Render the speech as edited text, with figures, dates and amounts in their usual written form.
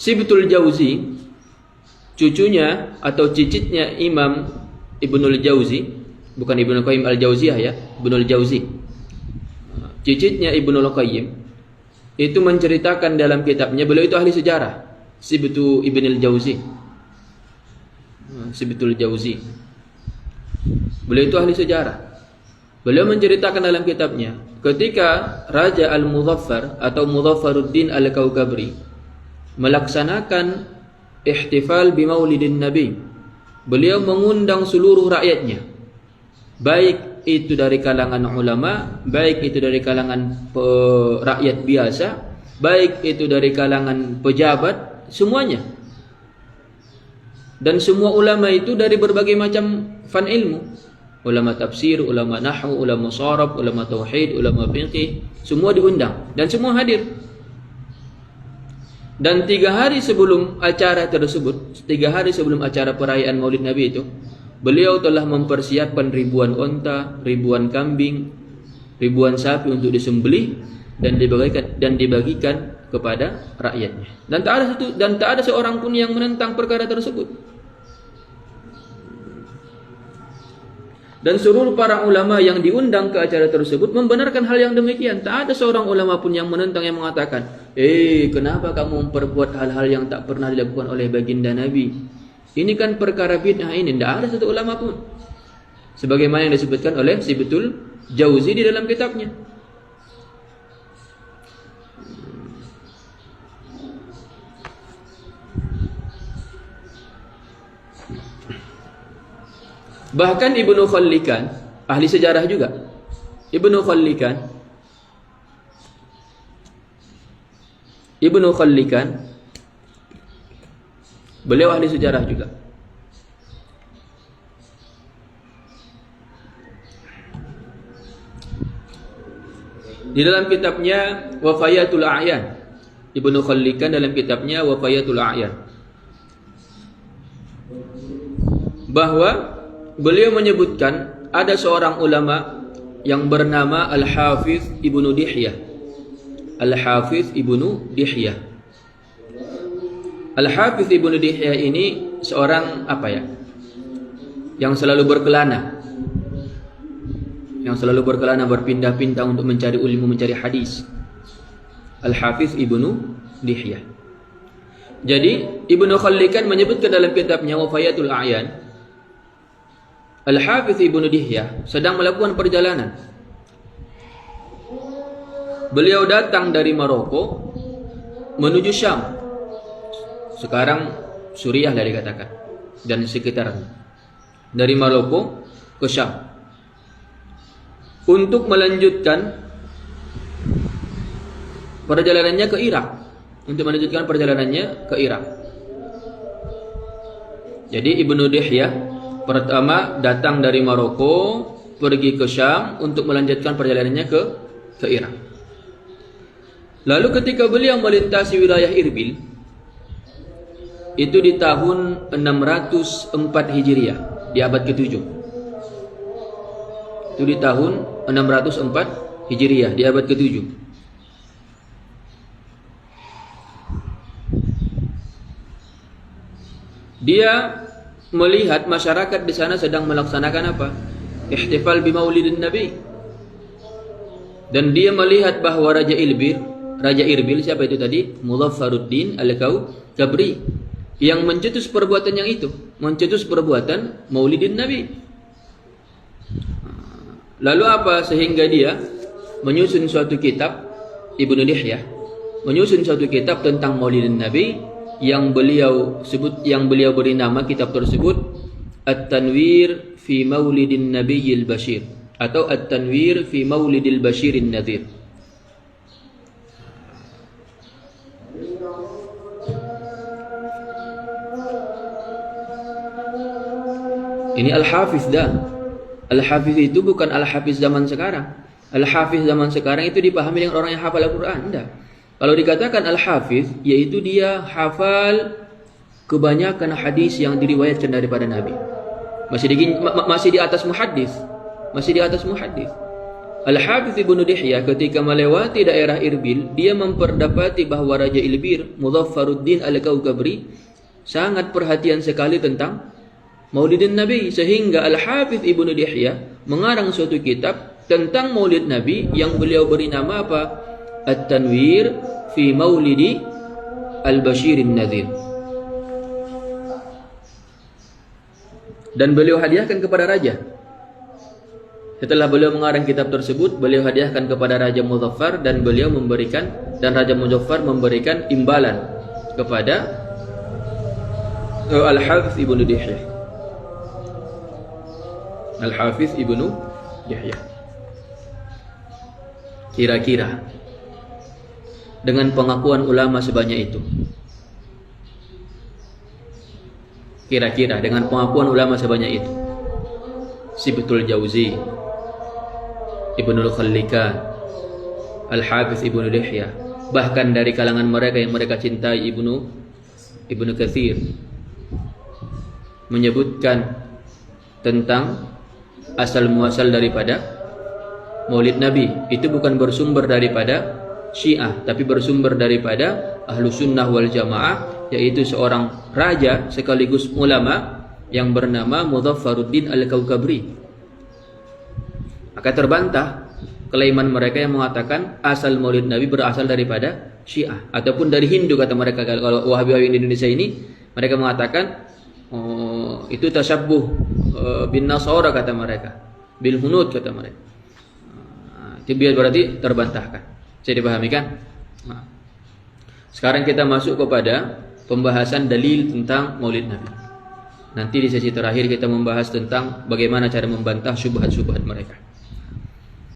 Sibtul Jauzi, cucunya atau cicitnya Imam Ibnul Jauzi, bukan Ibnu Qayyim Al-Jauziyah ya, Ibnul Jauzi. Cicitnya Ibnul Qayyim itu menceritakan dalam kitabnya, beliau itu ahli sejarah, Sibtu Ibnul Jauzi. Sibtul Jauzi. Beliau itu ahli sejarah. Beliau menceritakan dalam kitabnya, ketika Raja Al-Muzaffar atau Muzaffaruddin Al-Kaukabri melaksanakan ihtifal bi Maulidin Nabi, beliau mengundang seluruh rakyatnya, baik itu dari kalangan ulama, baik itu dari kalangan rakyat biasa, baik itu dari kalangan pejabat, semuanya. Dan semua ulama itu dari berbagai macam fan ilmu. Ulama tafsir, ulama nahwu, ulama sharaf, ulama tauhid, ulama fiqih, semua diundang dan semua hadir. Dan 3 hari sebelum acara tersebut, 3 hari sebelum acara perayaan Maulid Nabi itu, beliau telah mempersiapkan ribuan onta, ribuan kambing, ribuan sapi untuk disembelih dan dibagikan kepada rakyatnya. Dan tak ada seorang pun yang menentang perkara tersebut. Dan seluruh para ulama yang diundang ke acara tersebut membenarkan hal yang demikian. Tak ada seorang ulama pun yang menentang, yang mengatakan, kenapa kamu memperbuat hal-hal yang tak pernah dilakukan oleh baginda Nabi? Ini kan perkara bid'ah ini. Tidak ada satu ulama pun. Sebagaimana yang disebutkan oleh Sibtul Jauzi di dalam kitabnya. Bahkan Ibnu Khallikan, ahli sejarah juga, Ibnu Khallikan, beliau ahli sejarah juga. Di dalam kitabnya Wafayatul A'yan, Ibnu Khallikan dalam kitabnya Wafayatul A'yan, bahwa beliau menyebutkan ada seorang ulama yang bernama Al-Hafiz Ibnu Dihyah. Al-Hafiz Ibnu Dihyah. Al-Hafiz Ibnu Dihyah ini seorang yang selalu berkelana. Yang selalu berkelana, berpindah-pindah untuk mencari ilmu, mencari hadis. Al-Hafiz Ibnu Dihyah. Jadi Ibnu Khallikan menyebutkan dalam kitabnya Wafayatul A'yan, Al-Hafiz Ibnu Dihyah sedang melakukan perjalanan. Beliau datang dari Maroko menuju Syam. Sekarang Suriah lah dikatakan, dan sekitarnya. Dari Maroko ke Syam untuk melanjutkan perjalanannya ke Irak. Jadi Ibnu Dihyah pertama datang dari Maroko, pergi ke Syam untuk melanjutkan perjalanannya ke Irak. Lalu ketika beliau melintasi wilayah Irbil, itu di tahun 604 Hijriah, di abad ke-7. Itu di tahun 604 Hijriah, di abad ke-7. Dia melihat masyarakat di sana sedang melaksanakan apa? Ihtifal bi Maulidin Nabi. Dan dia melihat bahwa Raja Irbil siapa itu tadi? Muzaffaruddin Al-Kaukabri, yang mencetus perbuatan yang itu, mencetus perbuatan Maulidin Nabi. Lalu apa? Sehingga dia menyusun suatu kitab, Ibnu Dihyah menyusun suatu kitab tentang Maulidin Nabi, yang beliau beri nama kitab tersebut At-Tanwir fi Maulidin Nabiyil Bashir, atau At-Tanwir fi Maulidil Bashirin Nadhir. Ini Al-Hafiz dah. Al-Hafiz itu bukan Al-Hafiz zaman sekarang. Al-Hafiz zaman sekarang itu dipahami dengan orang yang hafal Al-Quran. Enggak. Kalau dikatakan Al-Hafiz, yaitu dia hafal kebanyakan hadis yang diriwayatkan daripada Nabi. Masih di atas muhaddis. Al-Hafidz Ibnu Dihyah ketika melewati daerah Irbil, dia memperdapati bahwa Raja Ilbir, Mudhaffaruddin Al-Kaukabri, sangat perhatian sekali tentang Maulidin Nabi, sehingga Al-Hafidz Ibnu Dihyah mengarang suatu kitab tentang Maulid Nabi yang beliau beri nama apa? At-Tanwir fi Maulidi Al-Bashirin Nadhir. Dan beliau hadiahkan kepada raja. Setelah beliau mengarang kitab tersebut, beliau hadiahkan kepada Raja Muzaffar dan beliau memberikan, dan Raja Muzaffar memberikan imbalan kepada Al-Hafidz Ibnu Dihyah. Al-Hafidz Ibnu Dihyah. Kira-kira dengan pengakuan ulama sebanyak itu, kira-kira dengan pengakuan ulama sebanyak itu, Sibtul Jauzi, Ibnul Khallikan, Al-Hafidz Ibnu Dihyah, bahkan dari kalangan mereka yang mereka cintai Ibnu Katsir, menyebutkan tentang asal muasal daripada Maulid Nabi itu bukan bersumber daripada Syiah, tapi bersumber daripada Ahlus Sunnah wal Jamaah, yaitu seorang raja sekaligus ulama yang bernama Mudhaffaruddin Al-Kaukabri. Maka terbantah kelaiman mereka yang mengatakan asal Maulid Nabi berasal daripada Syiah ataupun dari Hindu, kata mereka. Kalau Wahabi di Indonesia ini, mereka mengatakan itu tasyabbuh bin Nasara, kata mereka, bil hunud, kata mereka. Itu berarti terbantahkan. Saya dipahami kan? Sekarang kita masuk kepada pembahasan dalil tentang Maulid Nabi. Nanti di sesi terakhir kita membahas tentang bagaimana cara membantah syubhat-syubhat mereka.